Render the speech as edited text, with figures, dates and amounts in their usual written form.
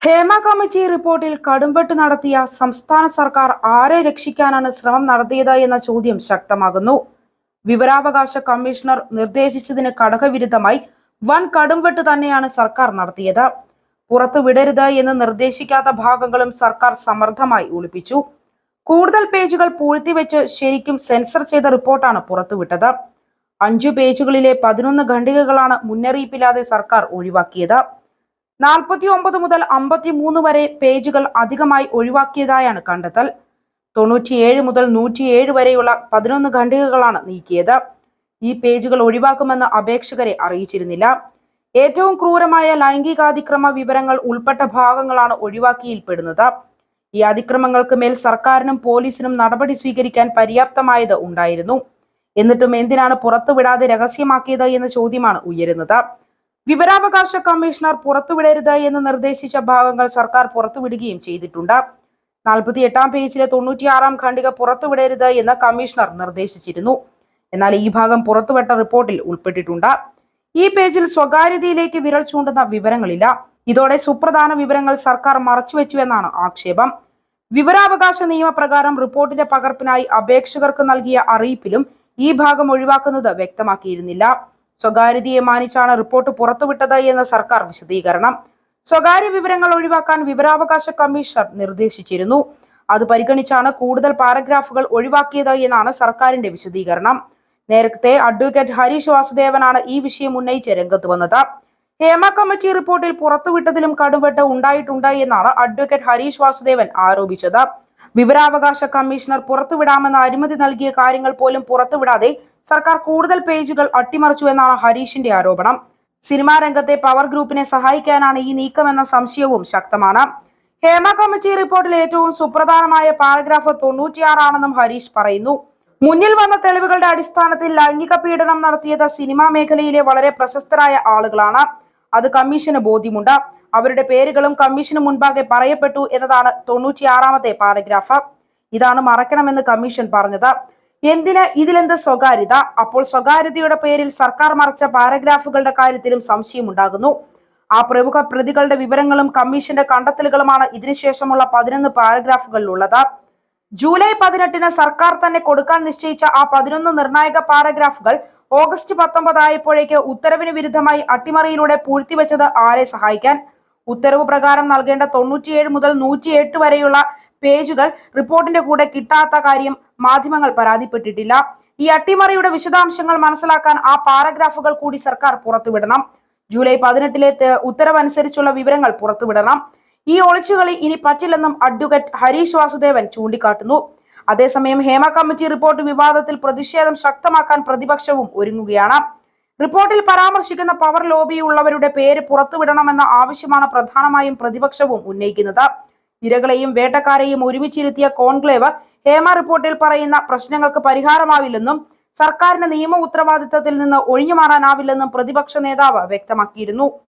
Hema committee റിപ്പോർട്ടിൽ കടുംവെട്ട് നടത്തിയ സംസ്ഥാന സർക്കാർ ആരെ രക്ഷിക്കാനാണ് ശ്രമം നടത്തിയത് എന്ന ചോദ്യം ശക്തമാകുന്നു. വിവരാവകാശ കമ്മീഷണർ നിർദ്ദേശിച്ചതിന് കടകവിരുദ്ധമായി വൻ കടുംവെട്ട് തന്നെയാണ് സർക്കാർ നടത്തിയത്. പുറത്തുവിടരുത് എന്ന് നിർദ്ദേശിക്കാത്ത ഭാഗങ്ങളും സർക്കാർ സമർത്ഥമായി ഒളിപ്പിച്ചു. കൂടുതൽ പേജുകൾ പൂഴ്ത്തിവെച്ച് ശരിക്കും സെൻസർ ചെയ്ത റിപ്പോർട്ടാണ് പുറത്തുവിട്ടത്. 5 പേജുകളിലെ 11 ഖണ്ഡികകളാണ് മുന്നറിയിപ്പില്ലാതെ സർക്കാർ ഒഴിവാക്കിയത്. 49 മുതൽ 53 വരെ പേജുകൾ അധികമായി ഒഴിവാക്കിയതായാണ് കണ്ടെത്തൽ. 97 മുതൽ 107 വരെയുള്ള 11 ഖണ്ഡികകളാണ് നീക്കിയത്. ഈ പേജുകൾ ഒഴിവാക്കുമെന്ന് അപേക്ഷകരെ അറിയിച്ചിരുന്നില്ല. ഏറ്റവും ക്രൂരമായ ലൈംഗികാതിക്രമ വിവരങ്ങൾ ഉൾപ്പെട്ട ഭാഗങ്ങളാണ് ഒഴിവാക്കിയിൽപ്പെടുന്നത്. ഈ അതിക്രമങ്ങൾക്ക് മേൽ സർക്കാരിനും പോലീസിനും നടപടി സ്വീകരിക്കാൻ പര്യാപ്തമായത് ഉണ്ടായിരുന്നു. എന്നിട്ടും എന്തിനാണ് പുറത്തുവിടാതെ രഹസ്യമാക്കിയത് എന്ന ചോദ്യമാണ് ഉയരുന്നത്. വിവരാവകാശ കമ്മീഷണർ പുറത്തുവിടരുത് എന്ന് നിർദ്ദേശിച്ച ഭാഗങ്ങൾ സർക്കാർ പുറത്തുവിടുകയും ചെയ്തിട്ടുണ്ട്. 48-ാം പേജിലെ 96-ാം ഖണ്ഡിക പുറത്തുവിടരുത് എന്ന് കമ്മീഷണർ നിർദ്ദേശിച്ചിരുന്നു. എന്നാൽ ഈ ഭാഗം പുറത്തുവിട്ട റിപ്പോർട്ടിൽ ഉൾപ്പെട്ടിട്ടുണ്ട്. ഈ പേജിൽ സ്വകാര്യതയിലേക്ക് വിരൽ ചൂണ്ടുന്ന വിവരങ്ങളില്ല. ഇതോടെ സുപ്രധാന വിവരങ്ങൾ സർക്കാർ മറച്ചുവെച്ചുവെന്നാണ് ആക്ഷേപം. വിവരാവകാശ നിയമപ്രകാരം റിപ്പോർട്ടിന്റെ പകർപ്പിനായി അപേക്ഷകർക്ക് നൽകിയ അറിയിപ്പിലും ഈ ഭാഗം ഒഴിവാക്കുന്നത് വ്യക്തമാക്കിയിരുന്നില്ല. സ്വകാര്യതയെ മാനിച്ചാണ് റിപ്പോർട്ട് പുറത്തുവിട്ടത് എന്ന സർക്കാർ വിശദീകരണം. സ്വകാര്യ വിവരങ്ങൾ ഒഴിവാക്കാൻ വിവരാവകാശ കമ്മീഷണർ നിർദ്ദേശിച്ചിരുന്നു. അത് പരിഗണിച്ചാണ് കൂടുതൽ പാരഗ്രാഫുകൾ ഒഴിവാക്കിയത് എന്നാണ് സർക്കാരിന്റെ വിശദീകരണം. നേരത്തെ അഡ്വക്കേറ്റ് ഹരീഷ് വാസുദേവനാണ് ഈ വിഷയം ഉന്നയിച്ച് രംഗത്ത് വന്നത്. ഹേമ കമ്മിറ്റി റിപ്പോർട്ടിൽ പുറത്തുവിട്ടതിലും കടുംവെട്ട് ഉണ്ടായിട്ടുണ്ട് എന്നാണ് അഡ്വക്കേറ്റ് ഹരീഷ് വാസുദേവൻ ആരോപിച്ചത്. വിവരാവകാശ കമ്മീഷണർ പുറത്തുവിടാമെന്ന് അനുമതി നൽകിയ കാര്യങ്ങൾ പോലും പുറത്തുവിടാതെ സർക്കാർ കൂടുതൽ പേജുകൾ അട്ടിമറിച്ചു എന്നാണ് ഹരീഷിന്റെ ആരോപണം. സിനിമാ രംഗത്തെ പവർ ഗ്രൂപ്പിനെ സഹായിക്കാനാണ് ഈ നീക്കമെന്ന സംശയവും ശക്തമാണ്. ഹേമ കമ്മിറ്റി റിപ്പോർട്ടിൽ ഏറ്റവും സുപ്രധാനമായ പാരഗ്രാഫ് 96 ആണെന്നും ഹരീഷ് പറയുന്നു. മുന്നിൽ വന്ന തെളിവുകളുടെ അടിസ്ഥാനത്തിൽ ലൈംഗിക പീഡനം നടത്തിയത് സിനിമാ മേഖലയിലെ വളരെ പ്രശസ്തരായ ആളുകളാണ്. അത് കമ്മീഷന് ബോധ്യമുണ്ട്. അവരുടെ പേരുകളും കമ്മീഷന് മുൻപാകെ പറയപ്പെട്ടു എന്നതാണ് 96-ാമത്തെ പാരഗ്രാഫ്. ഇതാണ് മറക്കണമെന്ന് കമ്മീഷൻ പറഞ്ഞത്. എന്തിന്? ഇതിലെന്ത് സ്വകാര്യത? അപ്പോൾ സ്വകാര്യതയുടെ പേരിൽ സർക്കാർ മറച്ച പാരഗ്രാഫുകളുടെ കാര്യത്തിലും സംശയമുണ്ടാകുന്നു. ആ പ്രമുഖ പ്രതികളുടെ വിവരങ്ങളും കമ്മീഷന്റെ കണ്ടെത്തലുകളുമാണ് ഇതിനുശേഷമുള്ള 11 പാരഗ്രാഫുകളിലുള്ളത്. ജൂലൈ 18-ന് സർക്കാർ തന്നെ കൊടുക്കാൻ നിശ്ചയിച്ച ആ 11 നിർണായക പാരഗ്രാഫുകൾ ഓഗസ്റ്റ് 19 ആയപ്പോഴേക്ക് ഉത്തരവിന് വിരുദ്ധമായി അട്ടിമറിയിലൂടെ പൂഴ്ത്തിവെച്ചത് ആരെ സഹായിക്കാൻ? ഉത്തരവ് പ്രകാരം നൽകേണ്ട 97 മുതൽ 108 വരെയുള്ള പേജുകൾ റിപ്പോർട്ടിന്റെ കൂടെ കിട്ടാത്ത കാര്യം മാധ്യമങ്ങൾ പരാതിപ്പെട്ടിട്ടില്ല. ഈ അട്ടിമറിയുടെ വിശദാംശങ്ങൾ മനസ്സിലാക്കാൻ ആ പാരഗ്രാഫുകൾ കൂടി സർക്കാർ പുറത്തുവിടണം. ജൂലൈ 18-ലെ ഉത്തരവനുസരിച്ചുള്ള വിവരങ്ങൾ പുറത്തുവിടണം. ഈ ഒളിച്ചുകളി ഇനി പറ്റില്ലെന്നും അഡ്വക്കേറ്റ് ഹരീഷ് വാസുദേവൻ ചൂണ്ടിക്കാട്ടുന്നു. അതേസമയം ഹേമ കമ്മിറ്റി റിപ്പോർട്ട് വിവാദത്തിൽ പ്രതിഷേധം ശക്തമാക്കാൻ പ്രതിപക്ഷവും ഒരുങ്ങുകയാണ്. റിപ്പോർട്ടിൽ പരാമർശിക്കുന്ന പവർ ലോബിയുള്ളവരുടെ പേര് പുറത്തുവിടണമെന്ന ആവശ്യമാണ് പ്രധാനമായും പ്രതിപക്ഷവും ഉന്നയിക്കുന്നത്. ഇരകളെയും വേട്ടക്കാരെയും ഒരുമിച്ചിരുത്തിയ കോൺക്ലേവ് ഹേമ റിപ്പോർട്ടിൽ പറയുന്ന പ്രശ്നങ്ങൾക്ക് പരിഹാരമാവില്ലെന്നും സർക്കാരിന് നിയമ ഉത്തരവാദിത്തത്തിൽ നിന്ന് ഒഴിഞ്ഞുമാറാനാവില്ലെന്നും പ്രതിപക്ഷ നേതാവ് വ്യക്തമാക്കിയിരുന്നു.